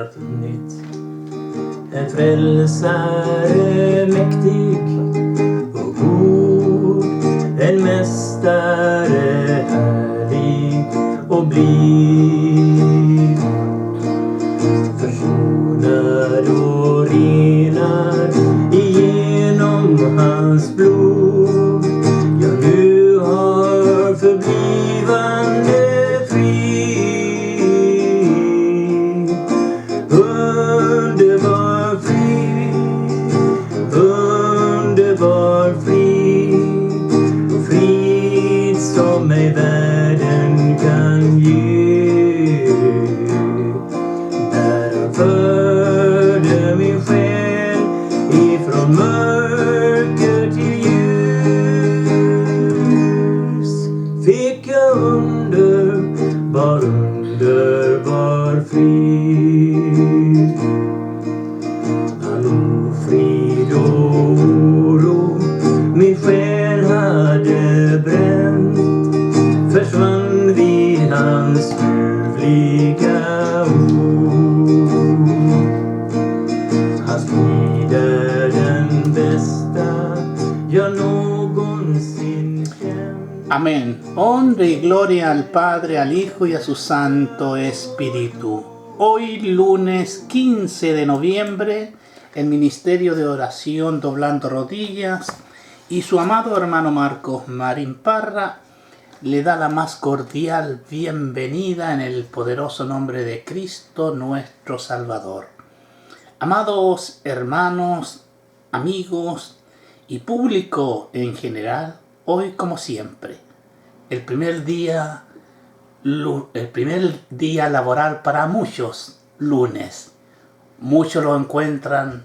Nytt. En frälsare mäktig och god, en mästare härlig och blid, försonad och renad igenom hans blod. Ja, nu har förblivande frid. Underbar frid, underbar frid, frid som ej världen kan ge. Där han förde min själ ifrån mörker till ljus, fick jag underbar frid. All ofrid och oro min själ hade bränt försvann vid hans ljuvliga ord. Hans frid är den bästa jag någonsin känt. Amén. Honra y gloria al Padre, al Hijo y a su Santo Espíritu. Hoy, lunes 15 de noviembre, el Ministerio de Oración Doblando Rodillas y su amado hermano Marcos Marín Parra le da la más cordial bienvenida en el poderoso nombre de Cristo nuestro Salvador. Amados hermanos, amigos y público en general, hoy como siempre, el primer día laboral para muchos, lunes. Muchos lo encuentran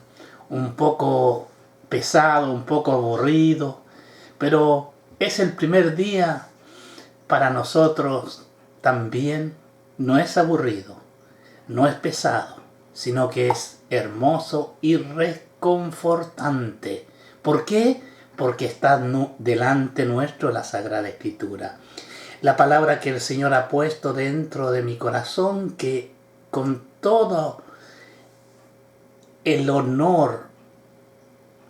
un poco pesado, un poco aburrido, pero es el primer día para nosotros también. No es aburrido, no es pesado, sino que es hermoso y reconfortante. ¿Por qué? Porque está delante nuestro la Sagrada Escritura. La palabra que el Señor ha puesto dentro de mi corazón, que con todo el honor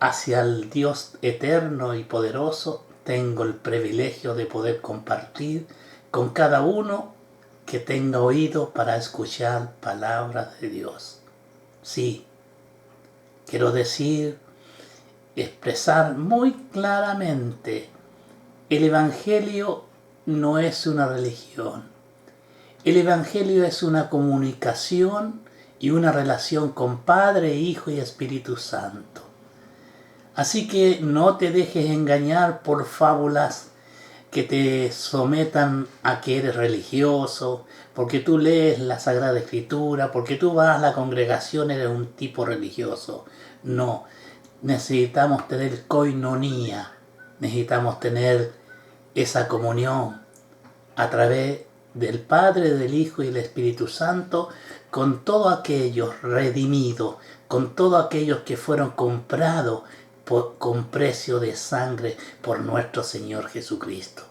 hacia el Dios eterno y poderoso, tengo el privilegio de poder compartir con cada uno que tenga oído para escuchar palabras de Dios. Sí, quiero expresar muy claramente, el Evangelio no es una religión. El Evangelio es una comunicación y una relación con Padre, Hijo y Espíritu Santo. Así que no te dejes engañar por fábulas que te sometan a que eres religioso, porque tú lees la Sagrada Escritura, porque tú vas a la congregación, eres un tipo religioso. No, necesitamos tener koinonía, necesitamos tener esa comunión a través del Padre, del Hijo y del Espíritu Santo, con todos aquellos redimidos, con todos aquellos que fueron comprados con precio de sangre por nuestro Señor Jesucristo.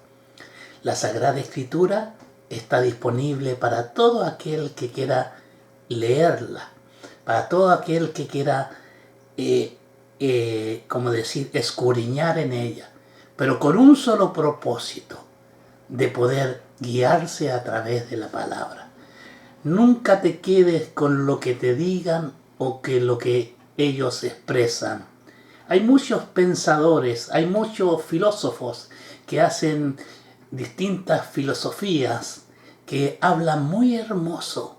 La Sagrada Escritura está disponible para todo aquel que quiera leerla, para todo aquel que quiera, escudriñar en ella, pero con un solo propósito, de poder guiarse a través de la palabra. Nunca te quedes con lo que te digan o que lo que ellos expresan. Hay muchos pensadores, hay muchos filósofos que hacen distintas filosofías que hablan muy hermoso,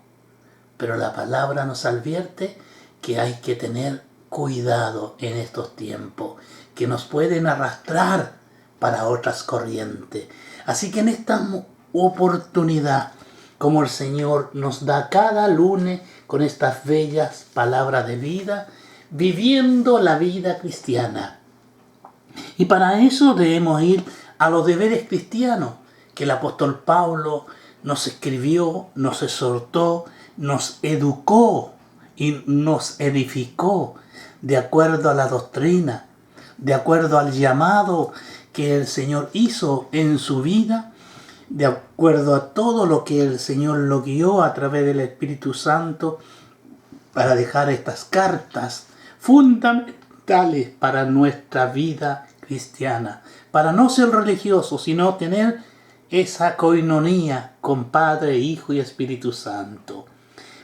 pero la palabra nos advierte que hay que tener cuidado en estos tiempos, que nos pueden arrastrar para otras corrientes. Así que en esta oportunidad, como el Señor nos da cada lunes con estas bellas palabras de vida, viviendo la vida cristiana. Y para eso debemos ir a los deberes cristianos que el apóstol Pablo nos escribió, nos exhortó, nos educó y nos edificó de acuerdo a la doctrina, de acuerdo al llamado que el Señor hizo en su vida, de acuerdo a todo lo que el Señor lo guió a través del Espíritu Santo para dejar estas cartas fundamentales para nuestra vida cristiana, para no ser religiosos, sino tener esa coinonía con Padre, Hijo y Espíritu Santo,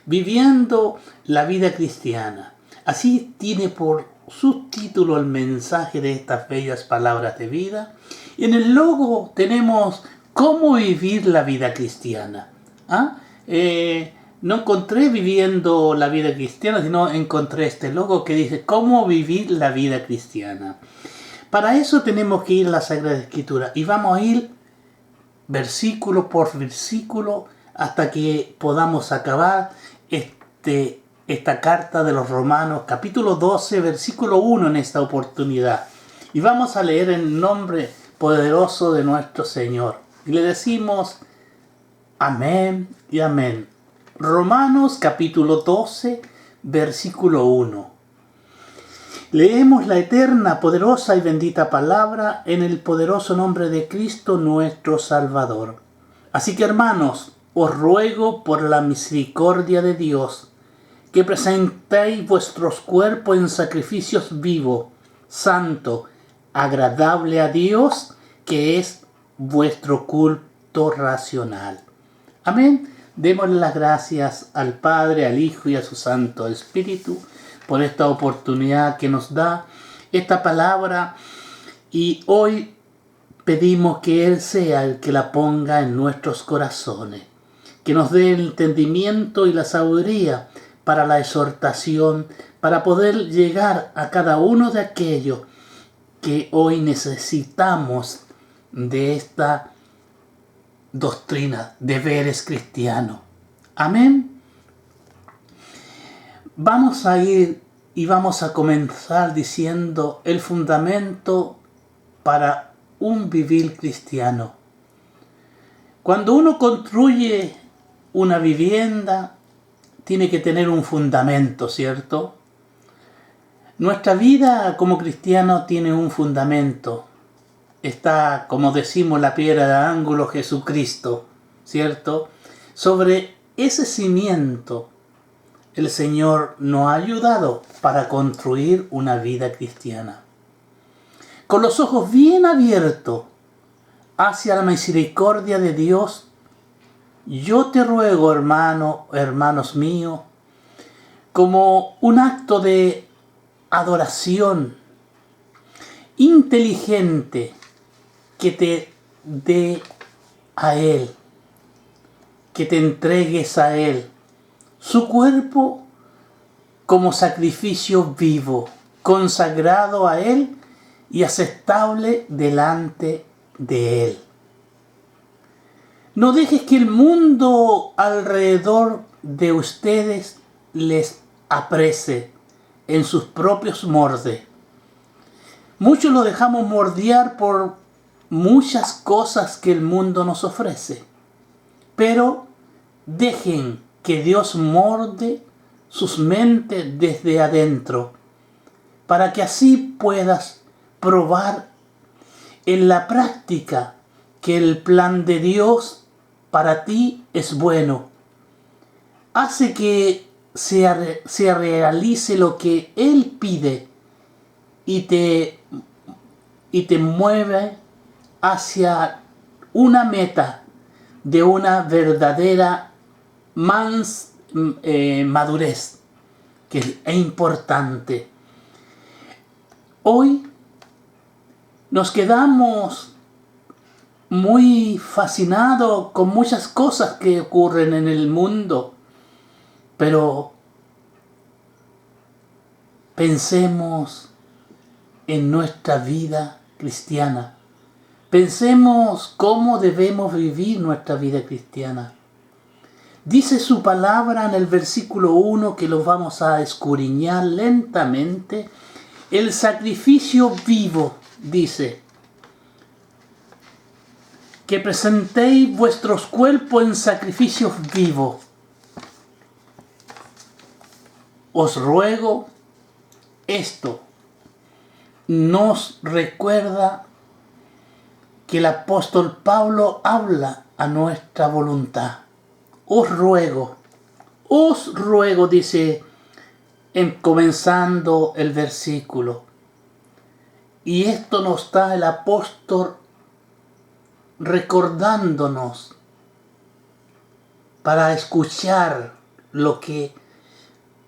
viviendo la vida cristiana. Así tiene por subtítulo el mensaje de estas bellas palabras de vida. Y en el logo tenemos cómo vivir la vida cristiana. No encontré viviendo la vida cristiana, sino encontré este logo que dice cómo vivir la vida cristiana. Para eso tenemos que ir a la Sagrada Escritura y vamos a ir versículo por versículo hasta que podamos acabar esta carta de los Romanos, capítulo 12, versículo 1 en esta oportunidad. Y vamos a leer en el nombre poderoso de nuestro Señor. Y le decimos amén y amén. Romanos capítulo 12, versículo 1. Leemos la eterna, poderosa y bendita palabra en el poderoso nombre de Cristo nuestro Salvador. Así que, hermanos, os ruego por la misericordia de Dios que presentéis vuestros cuerpos en sacrificios vivos, santo, agradable a Dios, que es vuestro culto racional. Amén. Démosle las gracias al Padre, al Hijo y a su Santo Espíritu por esta oportunidad que nos da esta palabra, y hoy pedimos que Él sea el que la ponga en nuestros corazones, que nos dé el entendimiento y la sabiduría para la exhortación, para poder llegar a cada uno de aquellos que hoy necesitamos de esta doctrina, deberes cristianos. Amén. Vamos a ir y vamos a comenzar diciendo el fundamento para un vivir cristiano. Cuando uno construye una vivienda, tiene que tener un fundamento, ¿cierto? Nuestra vida como cristiano tiene un fundamento. Está, como decimos, la piedra de ángulo, Jesucristo, ¿cierto? Sobre ese cimiento, el Señor nos ha ayudado para construir una vida cristiana. Con los ojos bien abiertos hacia la misericordia de Dios, yo te ruego, hermanos míos, como un acto de adoración inteligente, que te dé a Él, que te entregues a Él su cuerpo como sacrificio vivo, consagrado a Él y aceptable delante de Él. No dejes que el mundo alrededor de ustedes les aprese en sus propios mordes. Muchos lo dejamos mordear por muchas cosas que el mundo nos ofrece, pero dejen que Dios morde sus mentes desde adentro, para que así puedas probar en la práctica que el plan de Dios para ti es bueno. Hace que se realice lo que Él pide y te mueve hacia una meta de una verdadera madurez, que es importante. Hoy nos quedamos muy fascinados con muchas cosas que ocurren en el mundo, pero pensemos en nuestra vida cristiana. Pensemos cómo debemos vivir nuestra vida cristiana. Dice su palabra en el versículo 1, que lo vamos a escudriñar lentamente. El sacrificio vivo, dice, que presentéis vuestros cuerpos en sacrificios vivos. Os ruego esto. Nos recuerda que el apóstol Pablo habla a nuestra voluntad. Os ruego, dice comenzando el versículo. Y esto nos está el apóstol recordándonos para escuchar lo que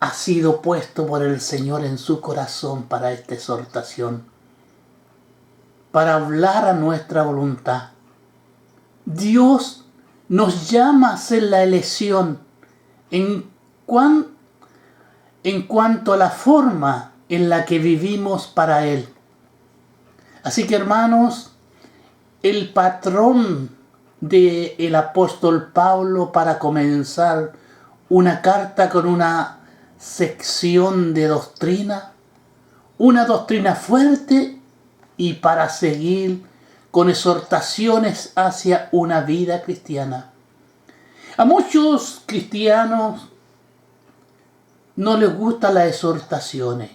ha sido puesto por el Señor en su corazón para esta exhortación, para hablar a nuestra voluntad. Dios nos llama a hacer la elección en cuanto a la forma en la que vivimos para Él. Así que, hermanos, el patrón del apóstol Pablo para comenzar una carta con una sección de doctrina, una doctrina fuerte, y para seguir con exhortaciones hacia una vida cristiana. A muchos cristianos no les gustan las exhortaciones.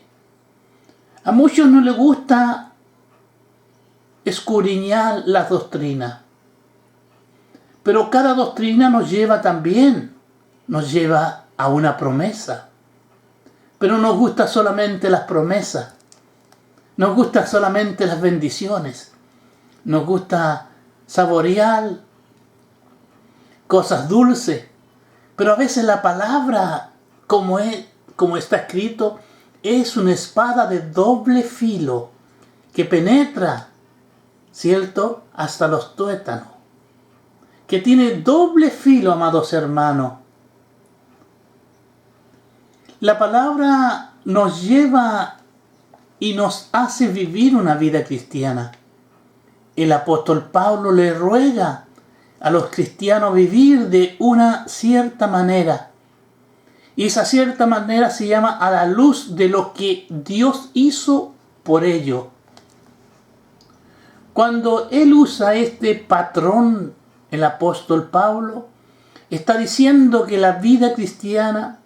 A muchos no les gusta escudriñar las doctrinas. Pero cada doctrina nos lleva a una promesa. Pero nos gusta solamente las promesas. Nos gusta solamente las bendiciones. Nos gusta saborear cosas dulces. Pero a veces la palabra, como está escrito, es una espada de doble filo que penetra, ¿cierto?, hasta los tuétanos. Que tiene doble filo, amados hermanos. La palabra nos lleva y nos hace vivir una vida cristiana. El apóstol Pablo le ruega a los cristianos vivir de una cierta manera. Y esa cierta manera se llama a la luz de lo que Dios hizo por ello. Cuando él usa este patrón, el apóstol Pablo está diciendo que la vida cristiana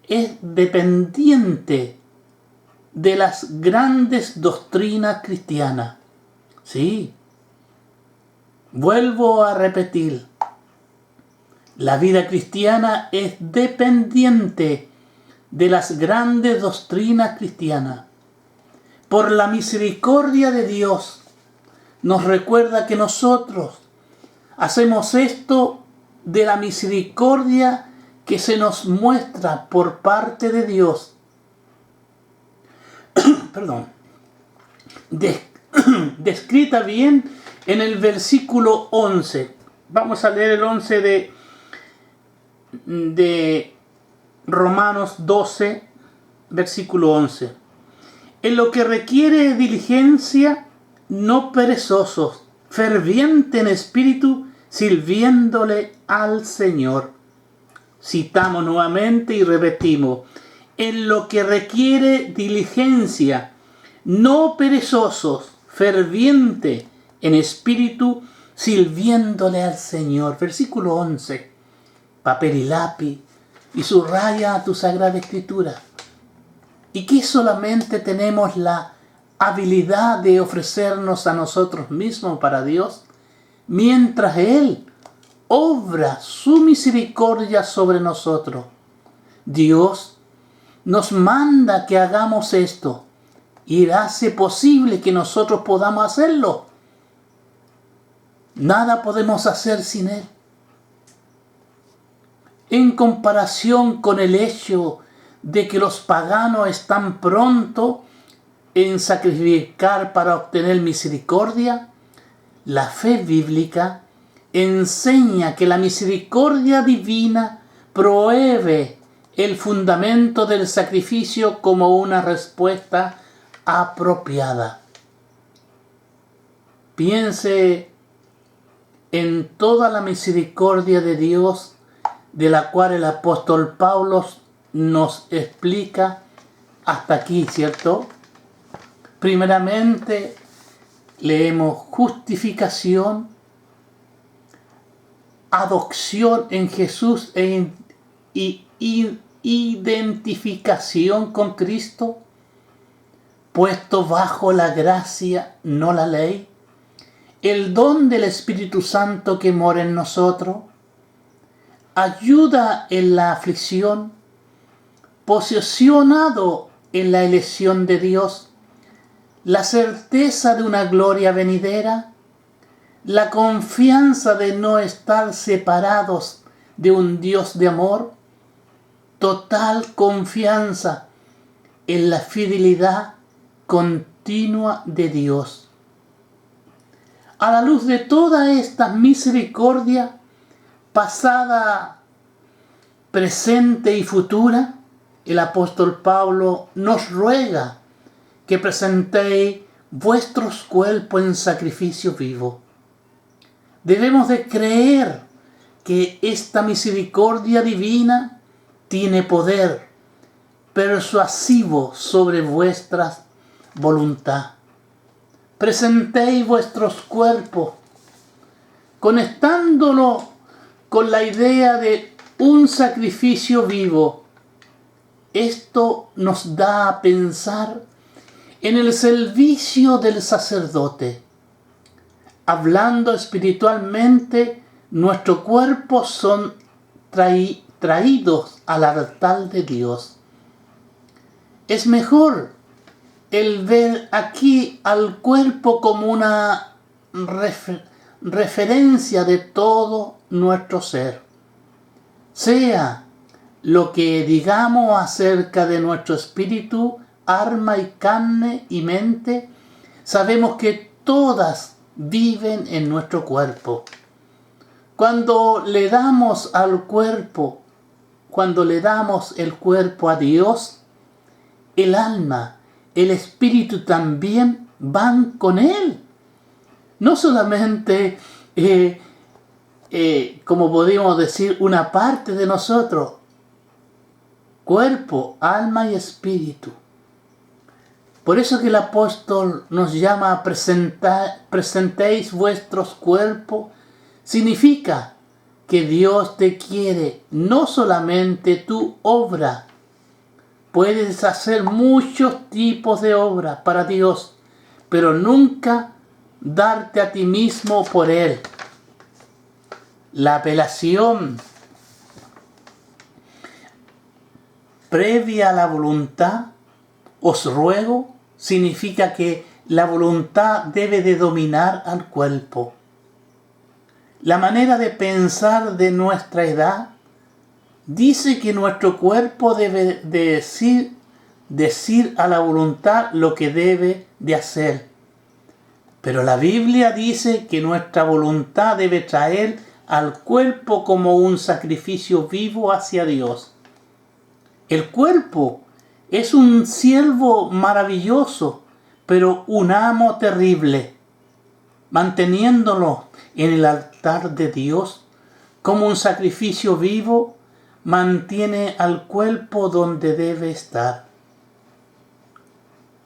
es dependiente de las grandes doctrinas cristianas. Sí, vuelvo a repetir, la vida cristiana es dependiente de las grandes doctrinas cristianas. Por la misericordia de Dios, nos recuerda que nosotros hacemos esto de la misericordia que se nos muestra por parte de Dios. Perdón. Descrita bien en el versículo 11. Vamos a leer el 11 de Romanos 12, versículo 11. En lo que requiere diligencia, no perezosos, ferviente en espíritu, sirviéndole al Señor. Citamos nuevamente y repetimos. En lo que requiere diligencia, no perezosos, ferviente en espíritu, sirviéndole al Señor. Versículo 11. Papel y lápiz y subraya tu Sagrada Escritura. Y que solamente tenemos la habilidad de ofrecernos a nosotros mismos para Dios, mientras Él obra su misericordia sobre nosotros. Dios nos manda que hagamos esto y hace posible que nosotros podamos hacerlo. Nada podemos hacer sin Él. En comparación con el hecho de que los paganos están prontos en sacrificar para obtener misericordia, la fe bíblica enseña que la misericordia divina provee el fundamento del sacrificio como una respuesta apropiada. Piense en toda la misericordia de Dios de la cual el apóstol Pablo nos explica hasta aquí, ¿cierto? Primeramente, leemos justificación, adopción en Jesús y identificación con Cristo, puesto bajo la gracia, no la ley, el don del Espíritu Santo que mora en nosotros, ayuda en la aflicción, posicionado en la elección de Dios, la certeza de una gloria venidera, la confianza de no estar separados de un Dios de amor, total confianza en la fidelidad continua de Dios. A la luz de toda esta misericordia, pasada, presente y futura, el apóstol Pablo nos ruega que presentéis vuestros cuerpos en sacrificio vivo. Debemos de creer que esta misericordia divina tiene poder persuasivo sobre vuestra voluntad. Presentéis vuestros cuerpos, conectándolo con la idea de un sacrificio vivo. Esto nos da a pensar en el servicio del sacerdote. Hablando espiritualmente, nuestros cuerpos son traídos al altar de Dios. Es mejor el ver aquí al cuerpo como una referencia de todo nuestro ser. Sea lo que digamos acerca de nuestro espíritu, alma y carne y mente, sabemos que todas viven en nuestro cuerpo. Cuando le damos el cuerpo a Dios, el alma, el espíritu también van con Él. No solamente, como podemos decir, una parte de nosotros, cuerpo, alma y espíritu. Por eso que el apóstol nos llama a presentéis vuestros cuerpos, significa que Dios te quiere, no solamente tu obra. Puedes hacer muchos tipos de obras para Dios, pero nunca darte a ti mismo por Él. La apelación previa a la voluntad, os ruego, significa que la voluntad debe de dominar al cuerpo. La manera de pensar de nuestra edad dice que nuestro cuerpo debe de decir a la voluntad lo que debe de hacer. Pero la Biblia dice que nuestra voluntad debe traer al cuerpo como un sacrificio vivo hacia Dios. El cuerpo es un siervo maravilloso, pero un amo terrible, manteniéndolo en el altar de Dios como un sacrificio vivo, mantiene al cuerpo donde debe estar.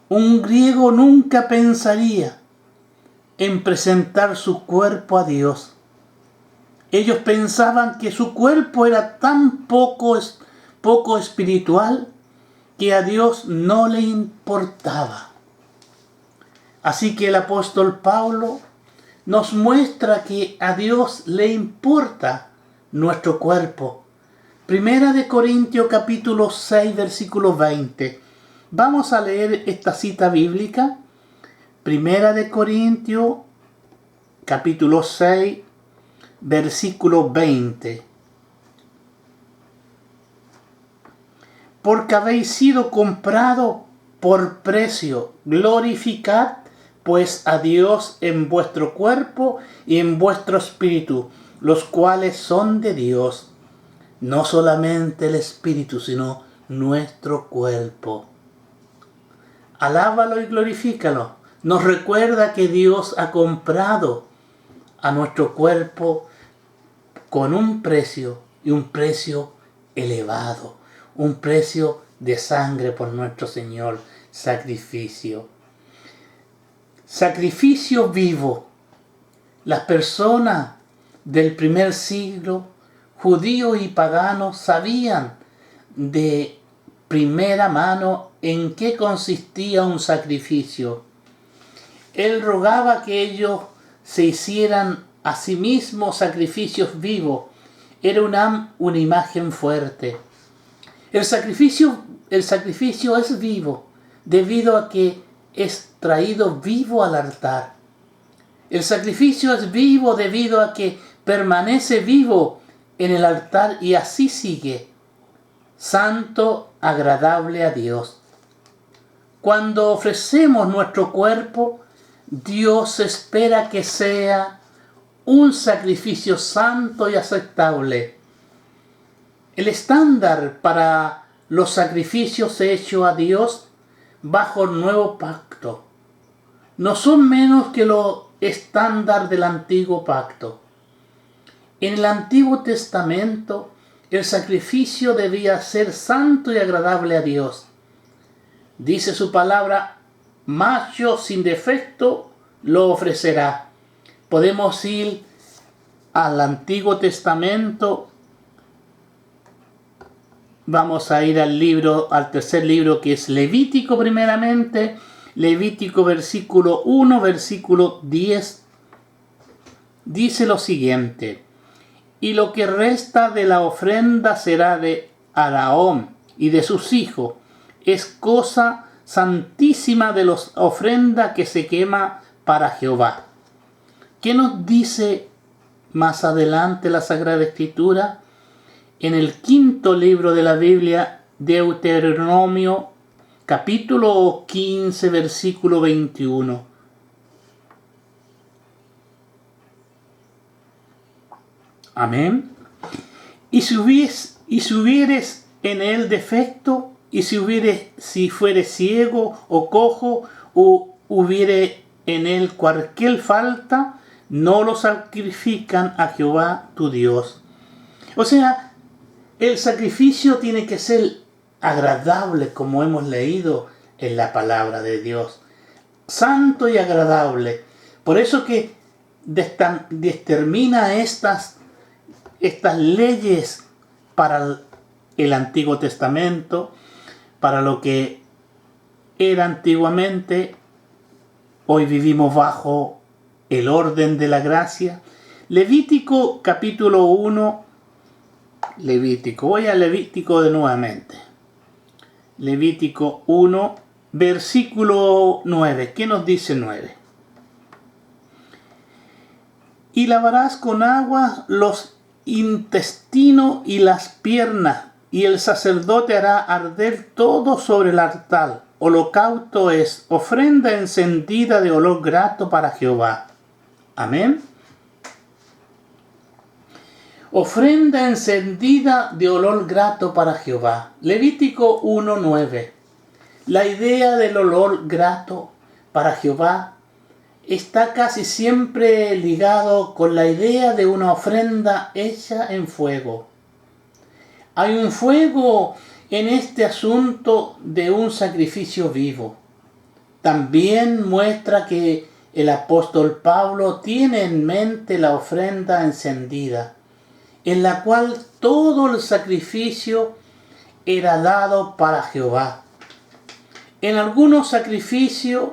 Un griego nunca pensaría en presentar su cuerpo a Dios. Ellos pensaban que su cuerpo era tan poco espiritual que a Dios no le importaba. Así que el apóstol Pablo nos muestra que a Dios le importa nuestro cuerpo. Primera de Corintios capítulo 6, versículo 20. Vamos a leer esta cita bíblica. Primera de Corintios capítulo 6, versículo 20. Porque habéis sido comprados por precio, glorificad pues a Dios en vuestro cuerpo y en vuestro espíritu, los cuales son de Dios. No solamente el espíritu, sino nuestro cuerpo. Alábalo y glorifícalo. Nos recuerda que Dios ha comprado a nuestro cuerpo con un precio, y un precio elevado, un precio de sangre por nuestro Señor, sacrificio. Sacrificio vivo. Las personas del primer siglo, judíos y paganos, sabían de primera mano en qué consistía un sacrificio. Él rogaba que ellos se hicieran a sí mismos sacrificios vivos. Era una imagen fuerte. El sacrificio el sacrificio es vivo debido a que es traído vivo al altar. El sacrificio es vivo debido a que permanece vivo en el altar y así sigue, santo, agradable a Dios. Cuando ofrecemos nuestro cuerpo, Dios espera que sea un sacrificio santo y aceptable. El estándar para los sacrificios hechos a Dios bajo el nuevo pacto no son menos que los estándar del antiguo pacto. En el Antiguo Testamento, el sacrificio debía ser santo y agradable a Dios. Dice su palabra, macho sin defecto lo ofrecerá. Podemos ir al Antiguo Testamento. Vamos a ir al tercer libro, que es Levítico primeramente. Levítico versículo 1, versículo 10. Dice lo siguiente: y lo que resta de la ofrenda será de Aarón y de sus hijos. Es cosa santísima de las ofrendas que se quema para Jehová. ¿Qué nos dice más adelante la Sagrada Escritura? En el quinto libro de la Biblia, Deuteronomio, capítulo 15, versículo 21. Amén. Y si hubieres en él defecto, y si fuere ciego o cojo, o hubiere en él cualquier falta, no lo sacrifican a Jehová tu Dios. O sea, el sacrificio tiene que ser agradable, como hemos leído en la palabra de Dios. Santo y agradable. Por eso que determina estas leyes para el Antiguo Testamento, para lo que era antiguamente. Hoy vivimos bajo el orden de la gracia. Levítico capítulo 1. Voy a Levítico de nuevamente. Levítico 1, versículo 9. ¿Qué nos dice 9? Y lavarás con agua los intestinos y las piernas, y el sacerdote hará arder todo sobre el altar. Holocausto es ofrenda encendida de olor grato para Jehová. Amén. Ofrenda encendida de olor grato para Jehová. Levítico 1:9. La idea del olor grato para Jehová está casi siempre ligado con la idea de una ofrenda hecha en fuego. Hay un fuego en este asunto de un sacrificio vivo. También muestra que el apóstol Pablo tiene en mente la ofrenda encendida, en la cual todo el sacrificio era dado para Jehová. En algunos sacrificios,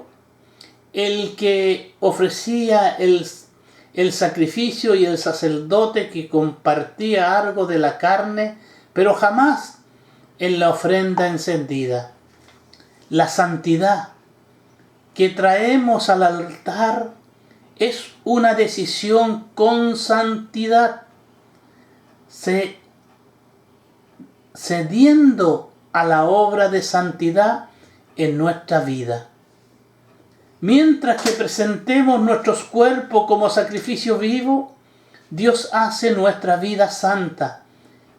el que ofrecía el sacrificio y el sacerdote que compartía algo de la carne, pero jamás en la ofrenda encendida. La santidad que traemos al altar es una decisión con santidad, cediendo a la obra de santidad en nuestra vida. Mientras que presentemos nuestros cuerpos como sacrificio vivo, Dios hace nuestra vida santa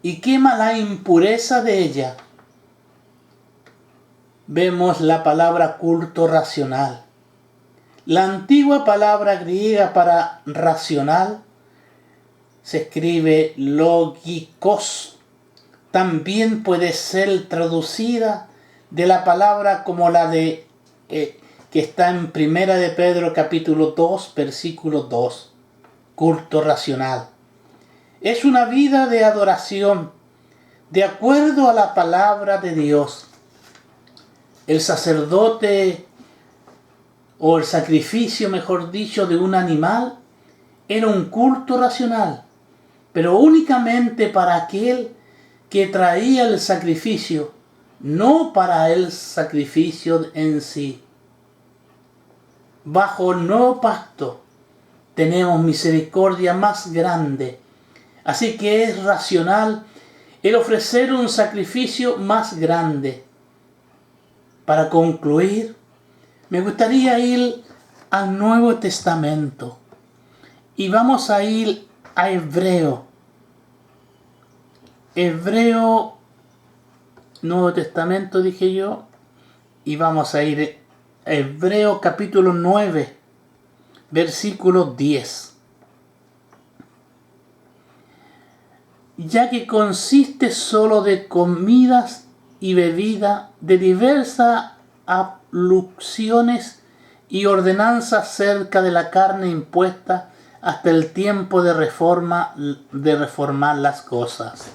y quema la impureza de ella. Vemos la palabra culto racional. La antigua palabra griega para racional se escribe logikos. También puede ser traducida de la palabra como la de que está en Primera de Pedro capítulo 2, versículo 2. Culto racional. Es una vida de adoración de acuerdo a la palabra de Dios. El sacerdote, o el sacrificio, mejor dicho, de un animal, era un culto racional, pero únicamente para aquel que traía el sacrificio, no para el sacrificio en sí. Bajo el nuevo pacto tenemos misericordia más grande, así que es racional el ofrecer un sacrificio más grande. Para concluir, me gustaría ir al Nuevo Testamento y vamos a ir a Hebreo, Nuevo Testamento dije yo, y vamos a ir a Hebreo capítulo 9, versículo 10. Ya que consiste solo de comidas y bebida, de diversas alusiones y ordenanzas acerca de la carne impuesta hasta el tiempo de reformar las cosas.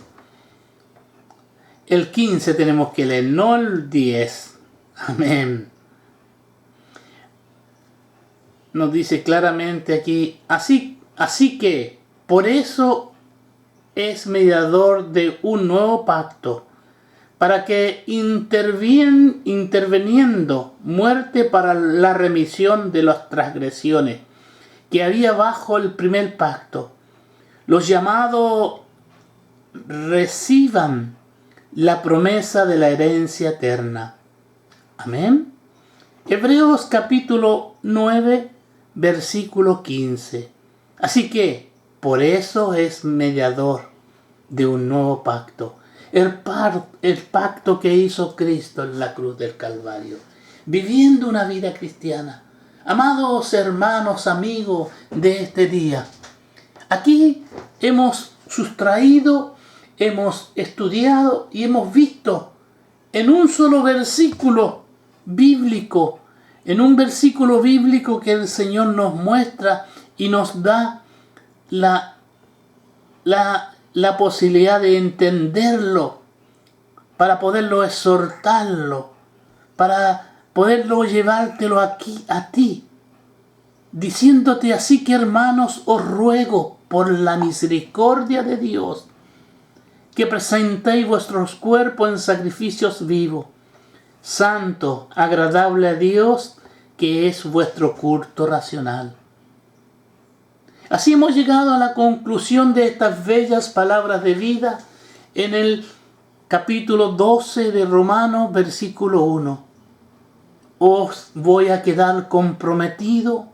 El 15 tenemos que leer, no el 10. Amén. Nos dice claramente aquí, así que por eso es mediador de un nuevo pacto, para que interviniendo muerte para la remisión de las transgresiones que había bajo el primer pacto, los llamados reciban la promesa de la herencia eterna. Amén. Hebreos capítulo 9, versículo 15. Así que, por eso es mediador de un nuevo pacto. El pacto que hizo Cristo en la cruz del Calvario. Viviendo una vida cristiana. Amados hermanos, amigos de este día. Aquí hemos sustraído, hemos estudiado y hemos visto en un solo versículo bíblico, en un versículo bíblico que el Señor nos muestra y nos da la posibilidad de entenderlo, para poderlo exhortarlo, para poderlo llevártelo aquí a ti, diciéndote así que hermanos os ruego por la misericordia de Dios que presentéis vuestros cuerpos en sacrificios vivos, santo, agradable a Dios, que es vuestro culto racional. Así hemos llegado a la conclusión de estas bellas palabras de vida en el capítulo 12 de Romanos, versículo 1. Os voy a quedar comprometido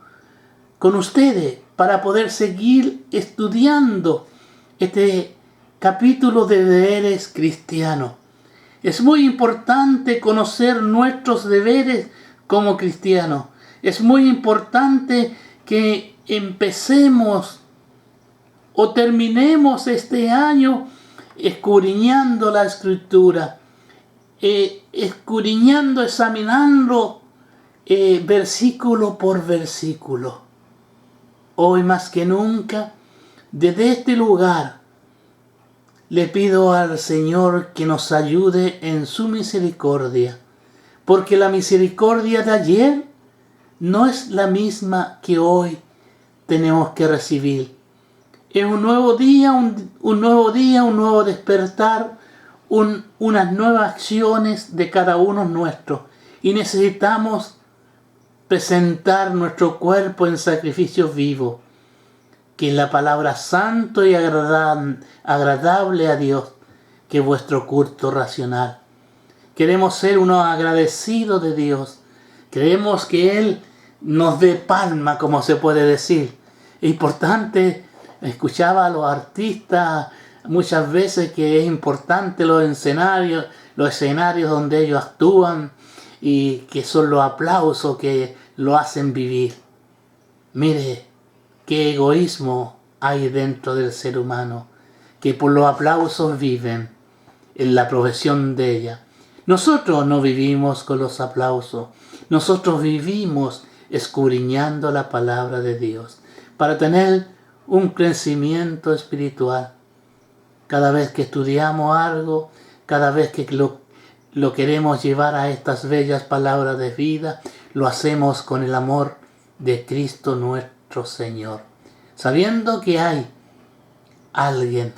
con ustedes para poder seguir estudiando este capítulo de deberes cristianos. Es muy importante conocer nuestros deberes como cristianos. Es muy importante que empecemos o terminemos este año escudriñando la Escritura, escudriñando, examinando versículo por versículo. Hoy más que nunca, desde este lugar, le pido al Señor que nos ayude en su misericordia, porque la misericordia de ayer no es la misma que hoy tenemos que recibir. Es un nuevo día, un nuevo despertar, unas nuevas acciones de cada uno nuestro. Y necesitamos presentar nuestro cuerpo en sacrificio vivo, que es la palabra santo y agradable a Dios, que es vuestro culto racional. Queremos ser unos agradecidos de Dios. Queremos que Él nos dé palma, como se puede decir. Es importante, escuchaba a los artistas muchas veces que es importante los escenarios donde ellos actúan y que son los aplausos que lo hacen vivir. Mire, qué egoísmo hay dentro del ser humano, que por los aplausos viven en la profesión de ella. Nosotros no vivimos con los aplausos, nosotros vivimos escudriñando la palabra de Dios para tener un crecimiento espiritual. Cada vez que estudiamos algo, cada vez que lo queremos llevar a estas bellas palabras de vida, lo hacemos con el amor de Cristo nuestro Señor, sabiendo que hay alguien,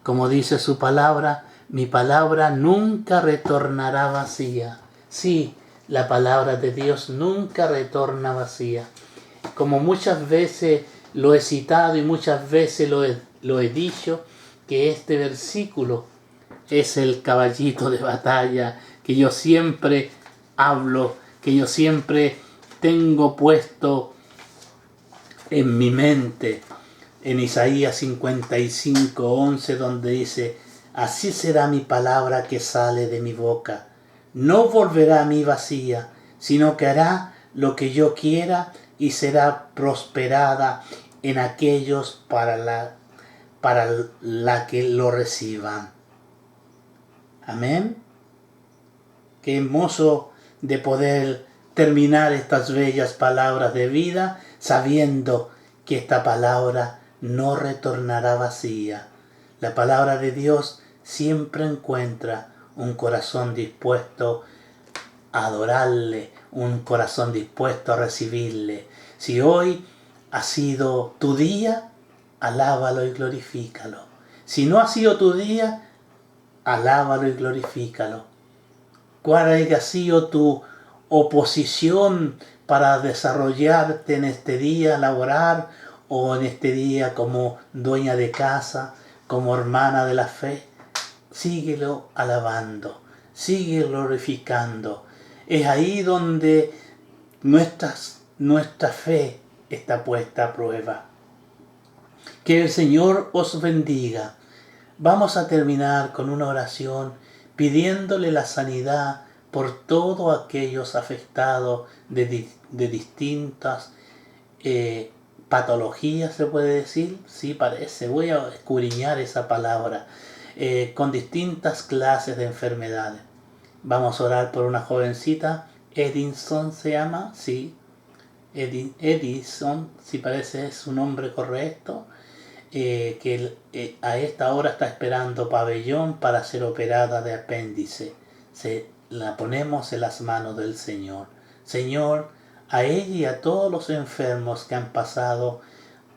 como dice su palabra, Mi palabra nunca retornará vacía. Sí, la palabra de Dios nunca retorna vacía. Como muchas veces lo he citado y muchas veces lo he dicho, que este versículo es el caballito de batalla que yo siempre hablo, que yo siempre tengo puesto en mi mente, en Isaías 55:11, donde dice: así será mi palabra que sale de mi boca. No volverá a mí vacía, sino que hará lo que yo quiera y será prosperada en aquellos para la que lo reciban. Amén. Qué hermoso de poder terminar estas bellas palabras de vida sabiendo que esta palabra no retornará vacía. La palabra de Dios siempre encuentra un corazón dispuesto a adorarle, un corazón dispuesto a recibirle. Si hoy ha sido tu día, alábalo y glorifícalo. Si no ha sido tu día, alábalo y glorifícalo. ¿Cuál haya sido tu oposición para desarrollarte en este día laboral o en este día como dueña de casa, como hermana de la fe? Síguelo alabando, sigue glorificando. Es ahí donde nuestra fe está puesta a prueba. Que el Señor os bendiga. Vamos a terminar con una oración pidiéndole la sanidad por todos aquellos afectados de distintas patologías, se puede decir. Sí, parece. Voy a escudriñar esa palabra. Con distintas clases de enfermedades. Vamos a orar por una jovencita. Edison se llama, sí. Edison, si parece su nombre correcto. Que a esta hora está esperando pabellón para ser operada de apéndice. La ponemos en las manos del Señor. Señor, a ella y a todos los enfermos que han pasado,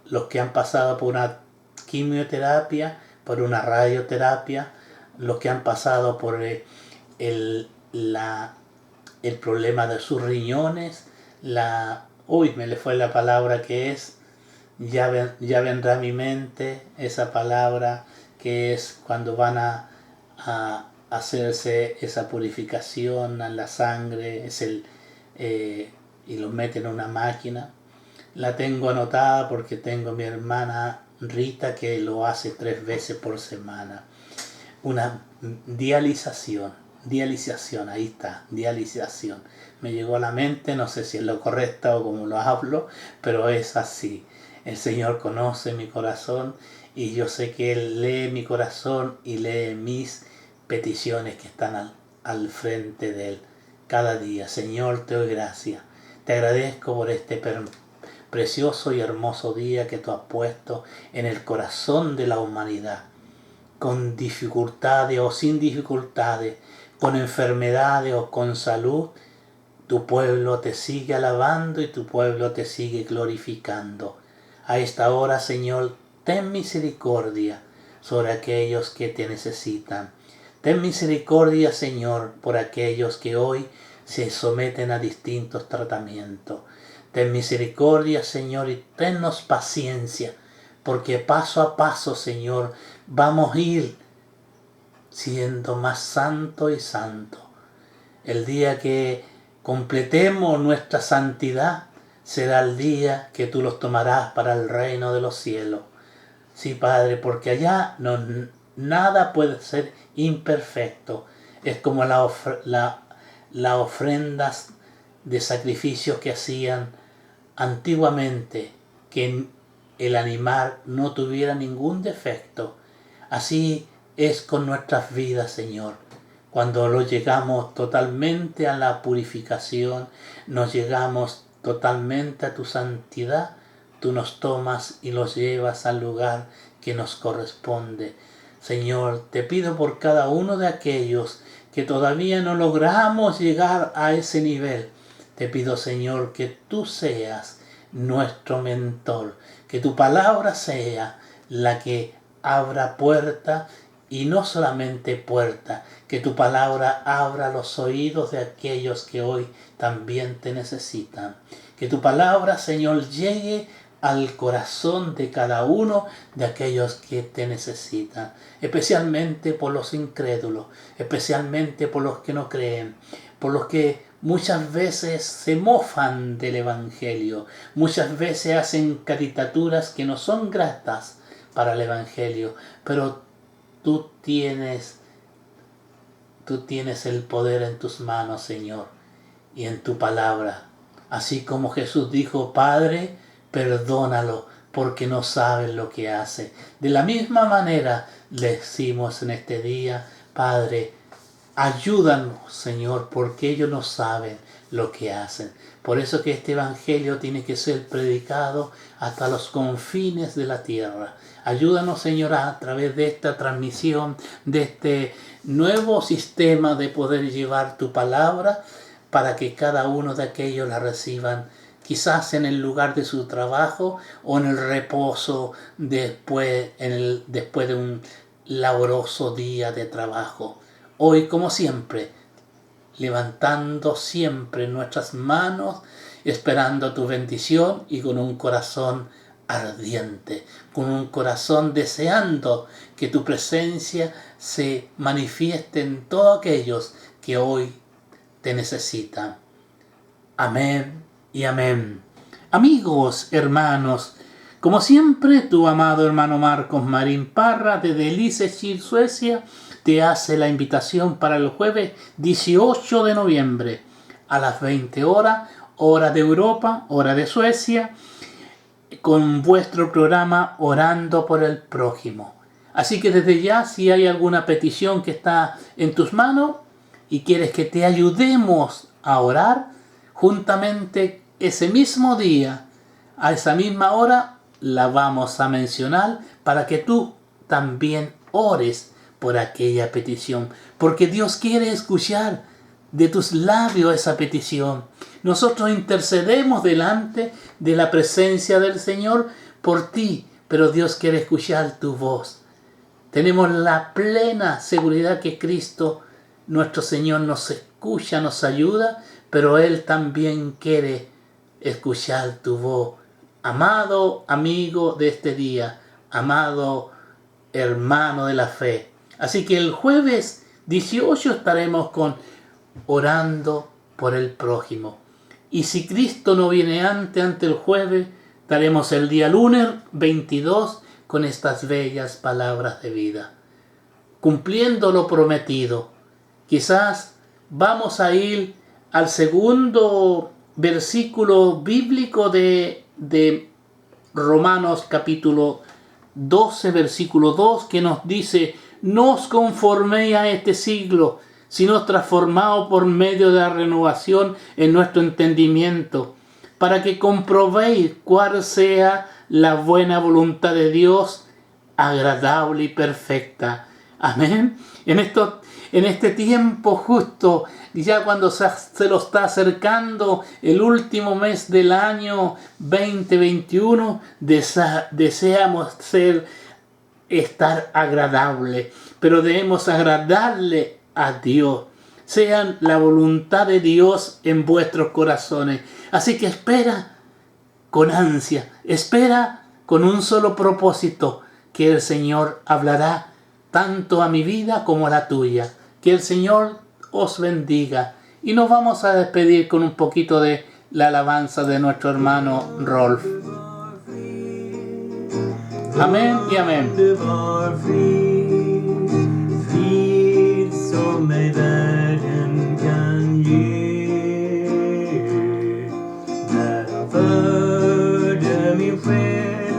los que han pasado por una quimioterapia, por una radioterapia, los que han pasado por el problema de sus riñones, me le fue la palabra que es, ya vendrá a mi mente esa palabra que es cuando van a hacerse esa purificación en la sangre, y lo meten en una máquina. La tengo anotada porque tengo a mi hermana Rita que lo hace 3 veces por semana. Una dialización, ahí está, dialización. Me llegó a la mente, no sé si es lo correcto o como lo hablo, pero es así. El Señor conoce mi corazón y yo sé que Él lee mi corazón y lee mis peticiones que están al frente de Él cada día. Señor, te doy gracias. Te agradezco por este precioso y hermoso día que tú has puesto en el corazón de la humanidad. Con dificultades o sin dificultades, con enfermedades o con salud, tu pueblo te sigue alabando y tu pueblo te sigue glorificando. A esta hora, Señor, ten misericordia sobre aquellos que te necesitan. Ten misericordia, Señor, por aquellos que hoy se someten a distintos tratamientos. Ten misericordia, Señor, y tennos paciencia, porque paso a paso, Señor, vamos a ir siendo más santo y santo. El día que completemos nuestra santidad será el día que tú los tomarás para el reino de los cielos. Sí, Padre, porque allá nada puede ser imperfecto. Es como las ofrendas de sacrificios que hacían antiguamente, que el animal no tuviera ningún defecto. Así es con nuestras vidas, Señor. Cuando lo llegamos totalmente a la purificación, nos llegamos totalmente a tu santidad, tú nos tomas y los llevas al lugar que nos corresponde. Señor, te pido por cada uno de aquellos que todavía no logramos llegar a ese nivel. Te pido, Señor, que tú seas nuestro mentor, que tu palabra sea la que abra puertas y no solamente puerta, que tu palabra abra los oídos de aquellos que hoy también te necesitan. Que tu palabra, Señor, llegue al corazón de cada uno de aquellos que te necesitan, especialmente por los incrédulos, especialmente por los que no creen, por los que muchas veces se mofan del Evangelio, muchas veces hacen caricaturas que no son gratas para el Evangelio, pero tú tienes el poder en tus manos, Señor, y en tu palabra. Así como Jesús dijo, Padre, perdónalo porque no saben lo que hace. De la misma manera le decimos en este día, Padre, ayúdanos, Señor, porque ellos no saben lo que hacen. Por eso que este Evangelio tiene que ser predicado hasta los confines de la tierra. Ayúdanos, Señor, a través de esta transmisión, de este nuevo sistema de poder llevar tu palabra, para que cada uno de aquellos la reciban, quizás en el lugar de su trabajo o en el reposo después de un laboroso día de trabajo. Hoy, como siempre, levantando siempre nuestras manos, esperando tu bendición y con un corazón ardiente, con un corazón deseando que tu presencia se manifieste en todos aquellos que hoy te necesitan. Amén y amén. Amigos, hermanos, como siempre, tu amado hermano Marcos Marín Parra desde Lysekil, Suecia, te hace la invitación para el jueves 18 de noviembre a las 20 horas, hora de Europa, hora de Suecia, con vuestro programa Orando por el Prójimo. Así que desde ya, si hay alguna petición que está en tus manos y quieres que te ayudemos a orar, juntamente ese mismo día, a esa misma hora, la vamos a mencionar para que tú también ores por aquella petición, porque Dios quiere escuchar de tus labios esa petición. Nosotros intercedemos delante de la presencia del Señor por ti, pero Dios quiere escuchar tu voz. Tenemos la plena seguridad que Cristo, nuestro Señor, nos escucha, nos ayuda, pero Él también quiere escuchar tu voz. Amado amigo de este día, amado hermano de la fe. Así que el jueves 18 estaremos con Orando por el Prójimo. Y si Cristo no viene ante el jueves, estaremos el día lunes 22 con estas bellas palabras de vida. Cumpliendo lo prometido. Quizás vamos a ir al segundo versículo bíblico de Romanos capítulo 12, versículo 2, que nos dice: no os conforméis a este siglo, sino transformaos por medio de la renovación en nuestro entendimiento, para que comprobéis cuál sea la buena voluntad de Dios, agradable y perfecta. Amén. En este tiempo justo, ya cuando se lo está acercando el último mes del año 2021, deseamos estar agradable, pero debemos agradarle a Dios. Sean la voluntad de Dios en vuestros corazones. Así que espera con ansia, espera con un solo propósito, que el Señor hablará tanto a mi vida como a la tuya. Que el Señor os bendiga. Y nos vamos a despedir con un poquito de la alabanza de nuestro hermano Rolf. Amén y amén. Frid som ej världen kan ge. När han förde min själ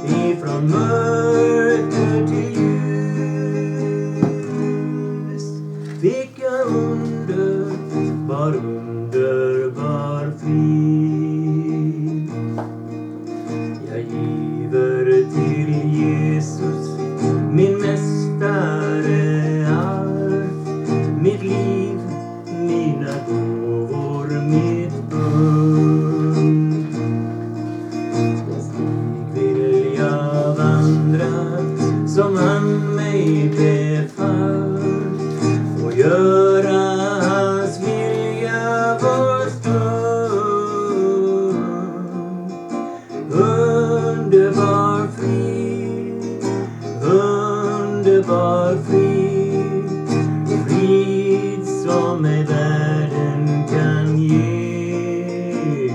ifrån mörker till ljus, fick jag underbar frid. Jag giver till Jesus, min mästare, allt, mitt liv, mina gåvor, mitt pund. Den stig vill jag vandra som han mig befall. göra hans vilja vår stund. Underbar frid, underbar frid, frid som i världen kan ge.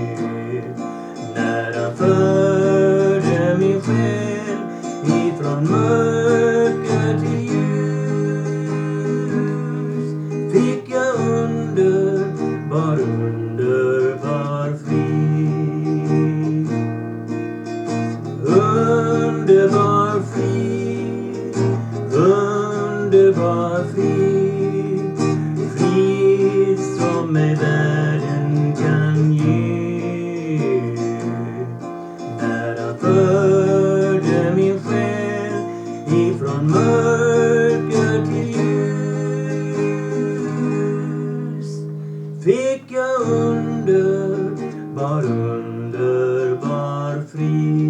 När han förde min själ ifrån mörker till ljus, fick jag underbar frid. Underbar frid, underbar frid, frid som i världen kan ge. När han förde min själ ifrån mörker till ljus, fick jag underbar frid.